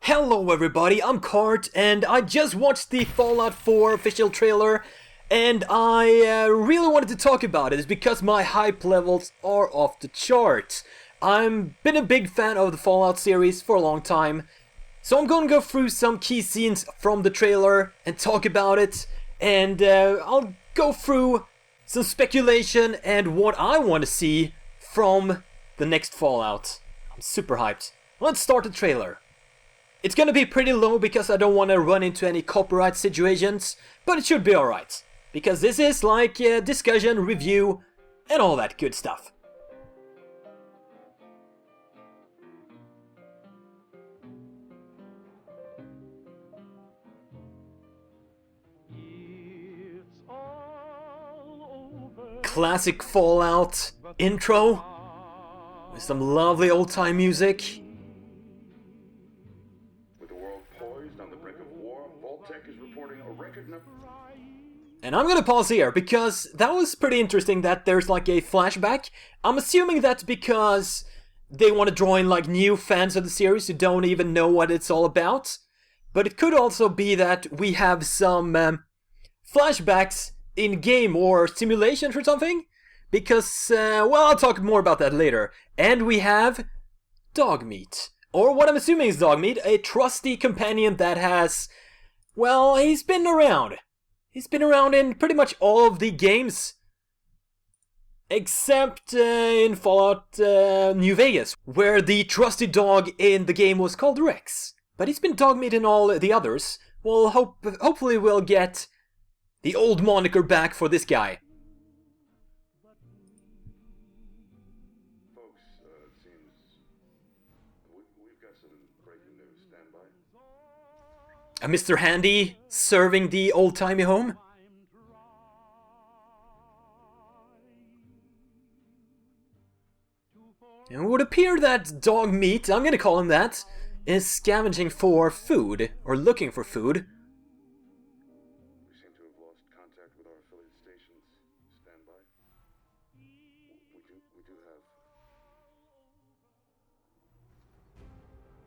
Hello everybody, I'm Kart, and I just watched the Fallout 4 official trailer, and I really wanted to talk about it. It's because my hype levels are off the charts. I've been a big fan of the Fallout series for a long time, so I'm gonna go through some key scenes from the trailer and talk about it, and I'll go through some speculation and what I want to see from the next Fallout. I'm super hyped. Let's start the trailer. It's gonna be pretty low because I don't want to run into any copyright situations, but it should be alright. Because this is like a discussion, review, and all that good stuff. Classic Fallout intro with some lovely old-time music. And I'm gonna pause here, because that was pretty interesting that there's like a flashback. I'm assuming that's because they want to draw in like new fans of the series who don't even know what it's all about. But it could also be that we have some flashbacks in-game or simulations or something. Because, well, I'll talk more about that later. And we have Dogmeat. Or what I'm assuming is Dogmeat, a trusty companion that has, well, he's been around. He's been around in pretty much all of the games, except in Fallout New Vegas, where the trusty dog in the game was called Rex. But he's been Dogmeat in all the others. Well, hopefully we'll get the old moniker back for this guy. Folks, it seems we've got some breaking news. Stand by. A Mr. Handy serving the old-timey home. And it would appear that Dogmeat, I'm gonna call him that, is scavenging for food, or looking for food. We seem to have lost contact with our affiliate stations. Stand by.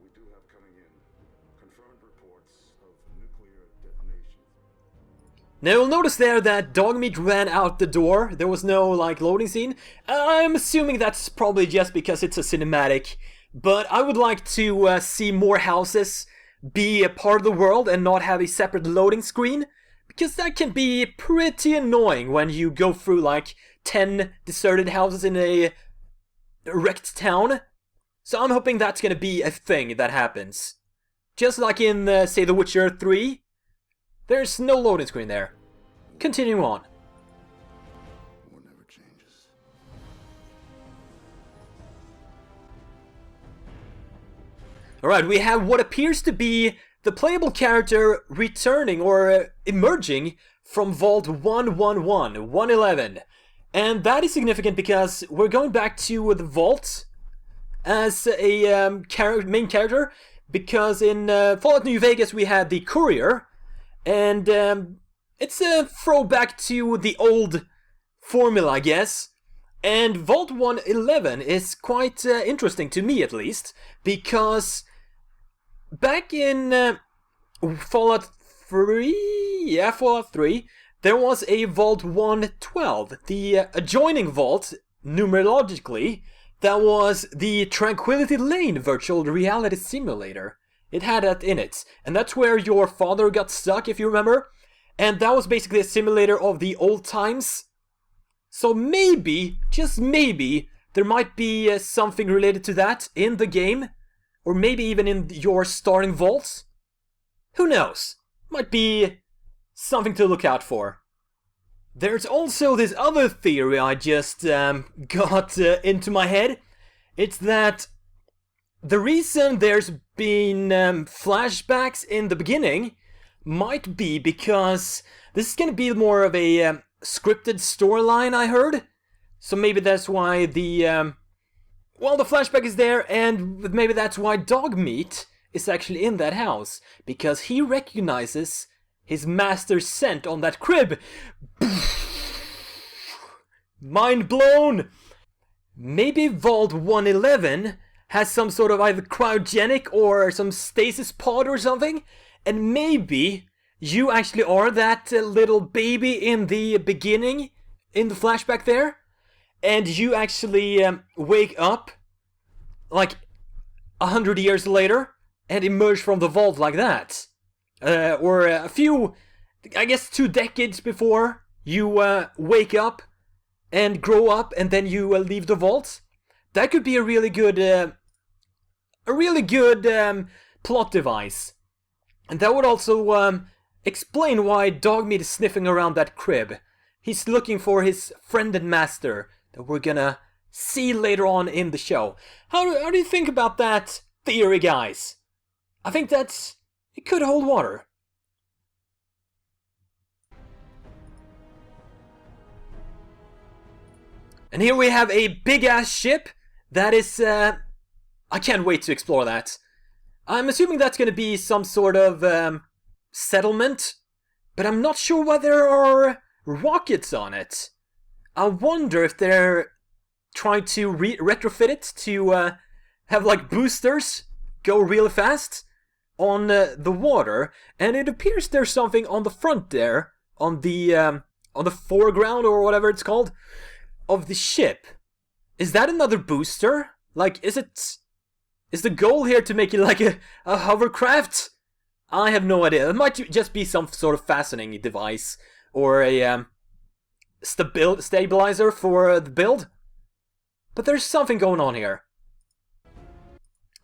We do have coming in confirmed reports of nuclear detonation. Now you'll notice there that Dogmeat ran out the door. There was no like loading scene. I'm assuming that's probably just because it's a cinematic. But I would like to see more houses be a part of the world and not have a separate loading screen. Because that can be pretty annoying when you go through like 10 deserted houses in a wrecked town. So I'm hoping that's gonna be a thing that happens. Just like in, say, The Witcher 3. There's no loading screen there. Continuing on. War never changes. Alright, we have what appears to be the playable character returning or emerging from Vault 111. And that is significant because we're going back to the Vault as a main character. Because in Fallout New Vegas we had the Courier. And it's a throwback to the old formula, I guess. And Vault 111 is quite interesting, to me at least, because back in Fallout 3, yeah, Fallout 3, there was a Vault 112, the adjoining vault, numerologically, that was the Tranquility Lane virtual reality simulator. It had that in it, and that's where your father got stuck, if you remember. And that was basically a simulator of the old times. So maybe, just maybe, there might be something related to that in the game. Or maybe even in your starting vaults. Who knows? Might be something to look out for. There's also this other theory I just got into my head. It's that the reason there's been flashbacks in the beginning might be because this is going to be more of a scripted storyline, I heard. So maybe that's why the flashback is there, and maybe that's why Dogmeat is actually in that house. Because he recognizes his master's scent on that crib. Mind blown! Maybe Vault 111 has some sort of either cryogenic or some stasis pod or something, and maybe you actually are that little baby in the beginning, in the flashback there, and you actually wake up like 100 years later and emerge from the vault like that. Or a few, I guess 2 decades before you wake up and grow up and then you leave the vault. That could be a really good plot device. And that would also explain why Dogmeat is sniffing around that crib. He's looking for his friend and master that we're gonna see later on in the show. How do you think about that theory, guys? I think it could hold water. And here we have a big-ass ship that is, I can't wait to explore that. I'm assuming that's going to be some sort of settlement, but I'm not sure why there are rockets on it. I wonder if they're trying to retrofit it to have like boosters go really fast on the water, and it appears there's something on the front there, on the foreground or whatever it's called, of the ship. Is that another booster? Like, is the goal here to make it like a hovercraft? I have no idea. It might just be some sort of fastening device or a stabilizer for the build. But there's something going on here.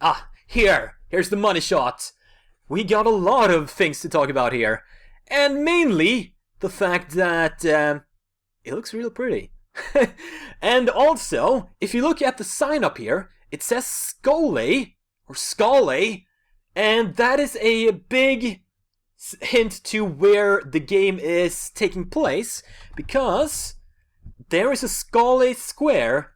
Ah, here's the money shot. We got a lot of things to talk about here, and mainly the fact that it looks real pretty. And also, if you look at the sign up here, it says Skole, or Skale, and that is a big hint to where the game is taking place, because there is a Skale Square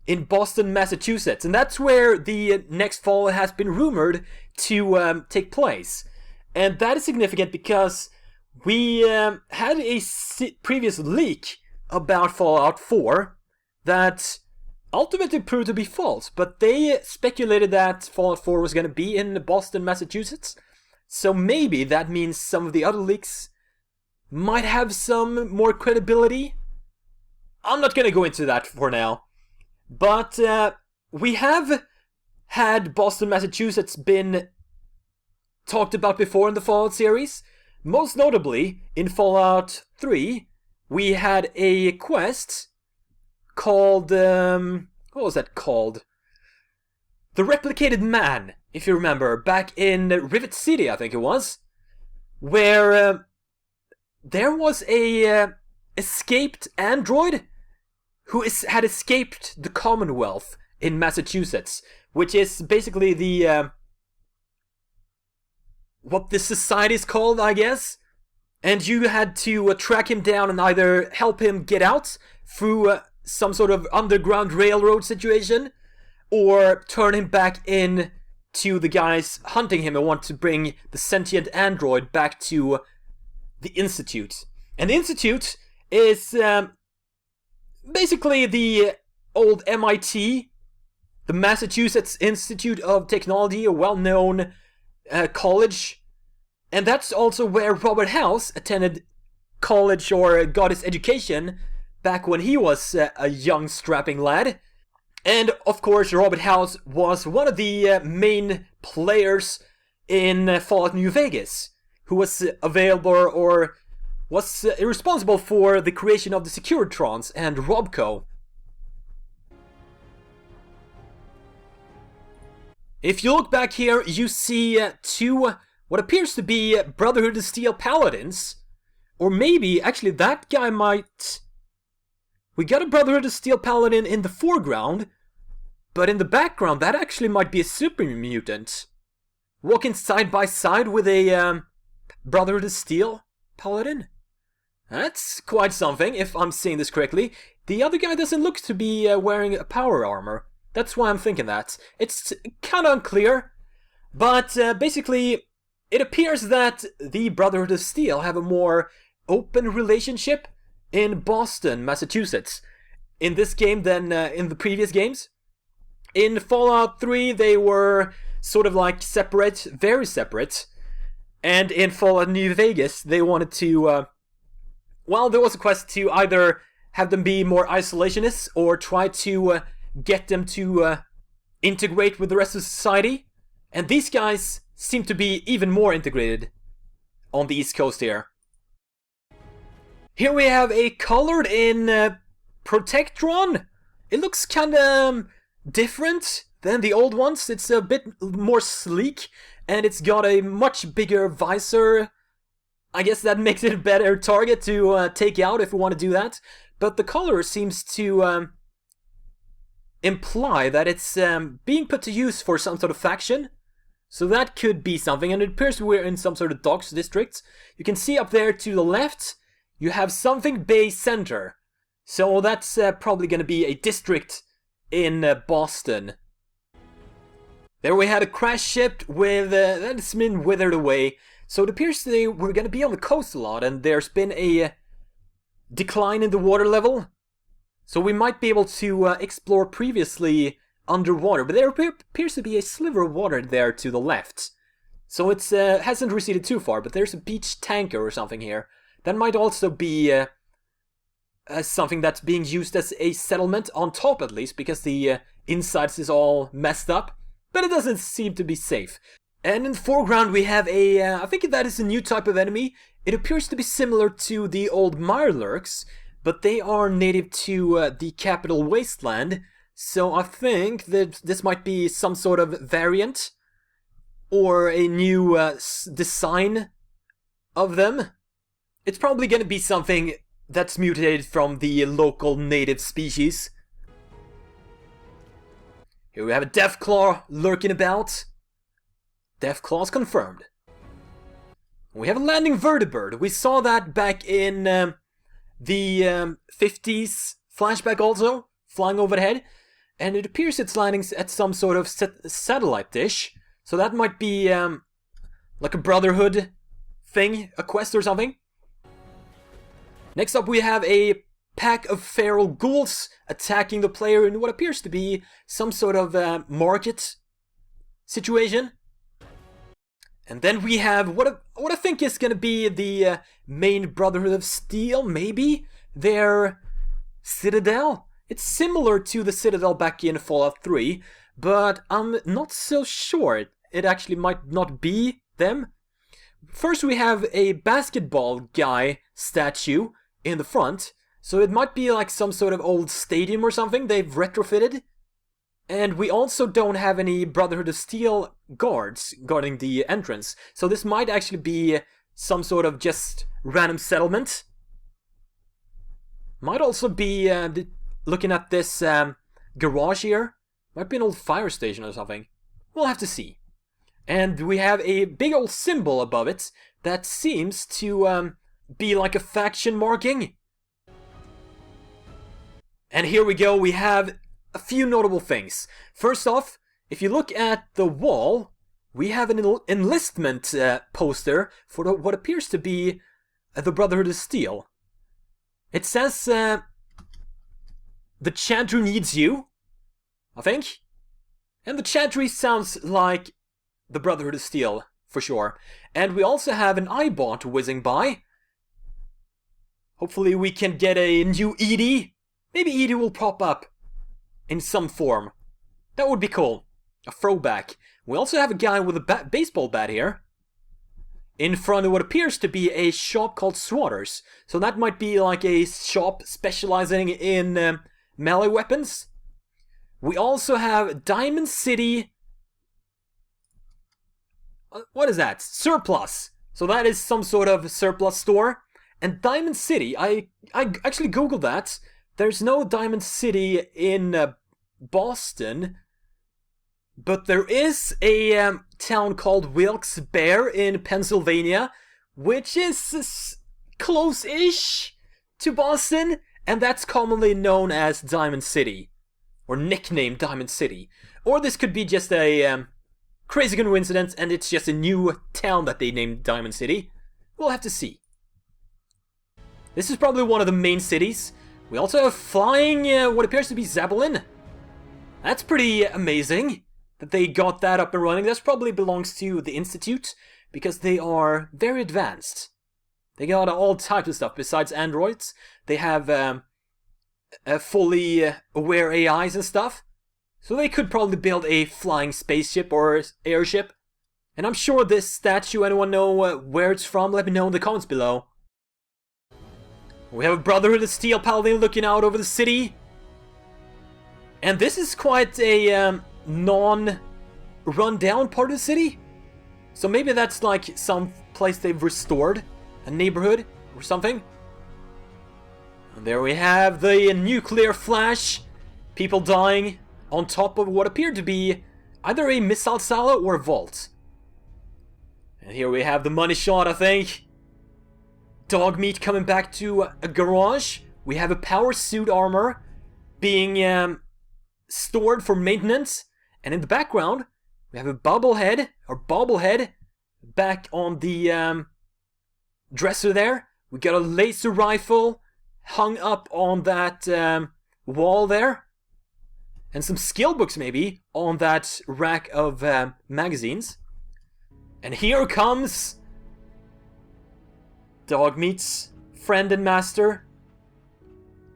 in Boston, Massachusetts, and that's where the next fall has been rumored to take place. And that is significant because we had a previous leak about Fallout 4 that ultimately proved to be false, but they speculated that Fallout 4 was going to be in Boston, Massachusetts, so maybe that means some of the other leaks might have some more credibility. I'm not going to go into that for now, but we have had Boston, Massachusetts been talked about before in the Fallout series. Most notably, in Fallout 3, we had a quest called, what was that called? The Replicated Man, if you remember, back in Rivet City, I think it was, where there was a escaped android who had escaped the Commonwealth in Massachusetts, which is basically the, what this society is called, I guess. And you had to track him down and either help him get out through some sort of underground railroad situation, or turn him back in to the guys hunting him and want to bring the sentient android back to the Institute. And the Institute is basically the old MIT, the Massachusetts Institute of Technology, a well-known college. And that's also where Robert House attended college or got his education back when he was a young strapping lad. And of course, Robert House was one of the main players in Fallout New Vegas, who was available or was responsible for the creation of the Securitrons and Robco. If you look back here, you see two what appears to be Brotherhood of Steel Paladins. Or maybe, actually, that guy might... We got a Brotherhood of Steel Paladin in the foreground, but in the background, that actually might be a super mutant. Walking side by side with a Brotherhood of Steel Paladin. That's quite something, if I'm seeing this correctly. The other guy doesn't look to be wearing a power armor. That's why I'm thinking that. It's kind of unclear, but basically, it appears that the Brotherhood of Steel have a more open relationship in Boston, Massachusetts, in this game than in the previous games. In Fallout 3, they were sort of like separate, very separate. And in Fallout New Vegas, they wanted to, well, there was a quest to either have them be more isolationist or try to get them to integrate with the rest of society. And these guys seem to be even more integrated on the East Coast here. Here we have a colored in Protectron. It looks kind of different than the old ones. It's a bit more sleek, and it's got a much bigger visor. I guess that makes it a better target to take out if we want to do that. But the color seems to imply that it's being put to use for some sort of faction. So that could be something, and it appears we're in some sort of docks district. You can see up there to the left, you have something Bay Center. So that's probably going to be a district in Boston. There we had a crash ship with that's been withered away. So it appears they were going to be on the coast a lot, and there's been a decline in the water level. So we might be able to explore previously underwater, but there appears to be a sliver of water there to the left. So it hasn't receded too far, but there's a beach tanker or something here. That might also be something that's being used as a settlement on top, at least, because the insides is all messed up. But it doesn't seem to be safe. And in the foreground we have a, I think that is a new type of enemy. It appears to be similar to the old Mirelurks, but they are native to the capital Wasteland. So I think that this might be some sort of variant or a new design of them. It's probably going to be something that's mutated from the local native species. Here we have a Deathclaw lurking about. Deathclaw's confirmed. We have a landing vertibird. We saw that back in the 50s flashback also, flying overhead. And it appears it's landing at some sort of satellite dish. So that might be like a Brotherhood thing, a quest or something. Next up we have a pack of feral ghouls attacking the player in what appears to be some sort of market situation. And then we have what I think is going to be the main Brotherhood of Steel, maybe? Their Citadel? It's similar to the Citadel back in Fallout 3, but I'm not so sure. It actually might not be them. First we have a basketball guy statue in the front, so it might be like some sort of old stadium or something they've retrofitted. And we also don't have any Brotherhood of Steel guards guarding the entrance, so this might actually be some sort of just random settlement. Might also be, looking at this garage here, might be an old fire station or something. We'll have to see. And we have a big old symbol above it that seems to be like a faction marking. And here we go, we have a few notable things. First off, if you look at the wall, we have an enlistment poster for what appears to be the Brotherhood of Steel. It says, the Chantry needs you, I think. And the Chantry sounds like the Brotherhood of Steel, for sure. And we also have an Eyebot whizzing by. Hopefully we can get a new Edie. Maybe Edie will pop up in some form. That would be cool. A throwback. We also have a guy with a baseball bat here. In front of what appears to be a shop called Swatters. So that might be like a shop specializing in melee weapons. We also have Diamond City. What is that? Surplus. So that is some sort of surplus store. And Diamond City, I actually googled that. There's no Diamond City in Boston. But there is a town called Wilkes-Barre in Pennsylvania, which is close-ish to Boston, and that's commonly known as Diamond City, or nicknamed Diamond City. Or this could be just a crazy coincidence, and it's just a new town that they named Diamond City. We'll have to see. This is probably one of the main cities. We also have flying, what appears to be Zeppelin. That's pretty amazing that they got that up and running. That probably belongs to the Institute, because they are very advanced. They got all types of stuff besides androids. They have fully aware AIs and stuff. So they could probably build a flying spaceship or airship. And I'm sure this statue, anyone know where it's from? Let me know in the comments below. We have a Brotherhood of Steel Paladin looking out over the city. And this is quite a non-run-down part of the city. So maybe that's like some place they've restored. A neighborhood or something. And there we have the nuclear flash. People dying on top of what appeared to be either a missile silo or a vault. And here we have the money shot, I think. Dog meat coming back to a garage. We have a power suit armor being stored for maintenance. And in the background, we have a bobblehead back on the dresser there. We got a laser rifle hung up on that wall there. And some skill books maybe on that rack of magazines. And here comes Dogmeat's friend and master.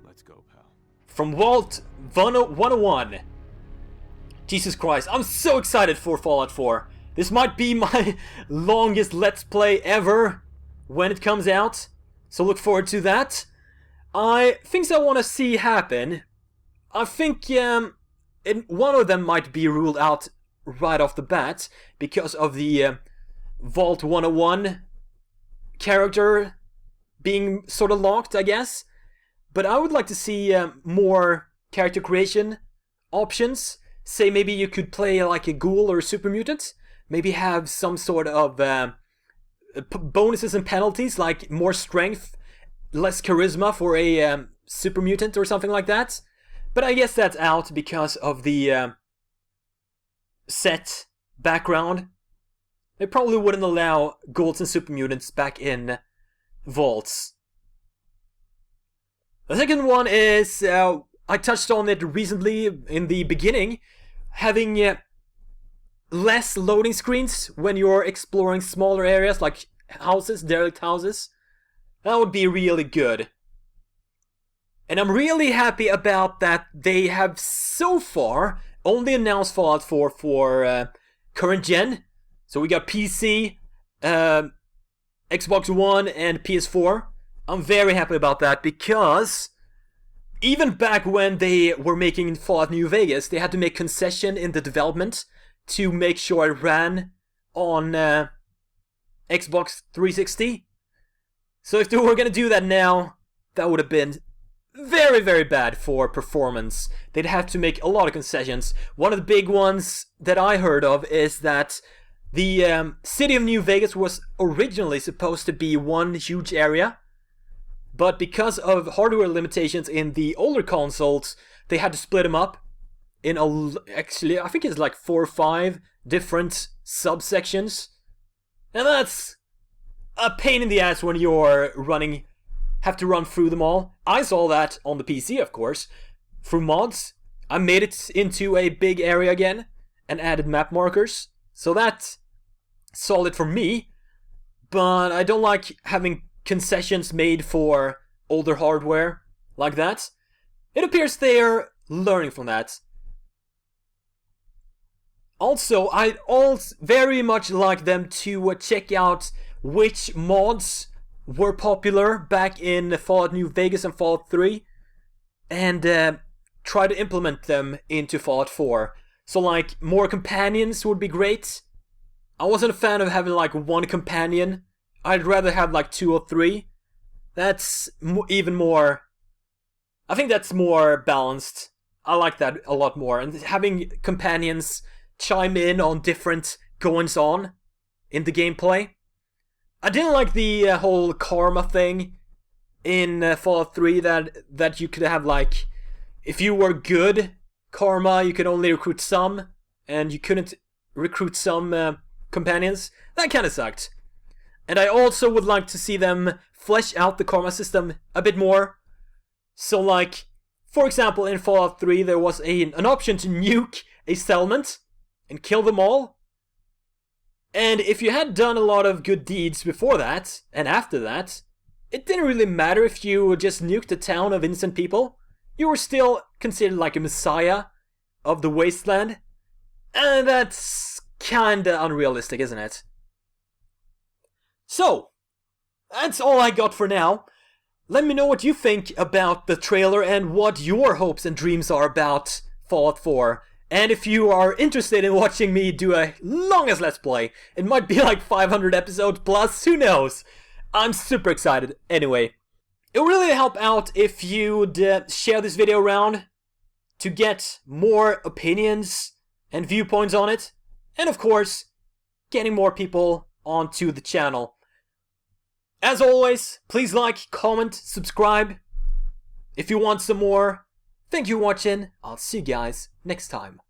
Let's go, pal. From Vault 101. Jesus Christ, I'm so excited for Fallout 4. This might be my longest Let's Play ever when it comes out. So look forward to that. Things I want to see happen. I think one of them might be ruled out right off the bat because of the Vault 101 character being sort of locked, I guess. But I would like to see more character creation options. Say maybe you could play like a ghoul or a super mutant. Maybe have some sort of bonuses and penalties, like more strength, less charisma for a super mutant or something like that. But I guess that's out because of the set background. They probably wouldn't allow ghouls and super mutants back in vaults. The second one is, I touched on it recently in the beginning, having less loading screens when you're exploring smaller areas like houses, derelict houses. That would be really good. And I'm really happy about that they have so far only announced Fallout 4 for current gen. So we got PC, Xbox One, and PS4. I'm very happy about that because even back when they were making Fallout New Vegas, they had to make concession in the development to make sure it ran on Xbox 360. So if they were gonna do that now, that would have been very, very bad for performance. They'd have to make a lot of concessions. One of the big ones that I heard of is that the city of New Vegas was originally supposed to be one huge area, but because of hardware limitations in the older consoles, they had to split them up in actually, I think it's like 4 or 5 different subsections. And that's a pain in the ass when you're have to run through them all. I saw that on the PC, of course, through mods. I made it into a big area again and added map markers. So that's solid for me, but I don't like having concessions made for older hardware like that. It appears they're learning from that. Also, I'd also very much like them to check out which mods were popular back in Fallout New Vegas and Fallout 3 and try to implement them into Fallout 4. So like, more companions would be great. I wasn't a fan of having like one companion. I'd rather have like 2 or 3. That's even more... I think that's more balanced. I like that a lot more. And having companions chime in on different goings-on in the gameplay. I didn't like the whole karma thing in Fallout 3 that you could have like... If you were good karma, you could only recruit some, and you couldn't recruit some companions. That kind of sucked. And I also would like to see them flesh out the karma system a bit more. So like, For example, in Fallout 3 there was an option to nuke a settlement and kill them all. And if you had done a lot of good deeds before that, and after that, it didn't really matter if you just nuked a town of innocent people. You were still considered like a messiah of the wasteland. And that's kinda unrealistic, isn't it? So, that's all I got for now. Let me know what you think about the trailer and what your hopes and dreams are about Fallout 4. And if you are interested in watching me do a longest Let's Play, it might be like 500 episodes plus, who knows? I'm super excited. Anyway, it would really help out if you'd share this video around to get more opinions and viewpoints on it. And of course, getting more people onto the channel. As always, please like, comment, subscribe if you want some more. Thank you for watching. I'll see you guys next time.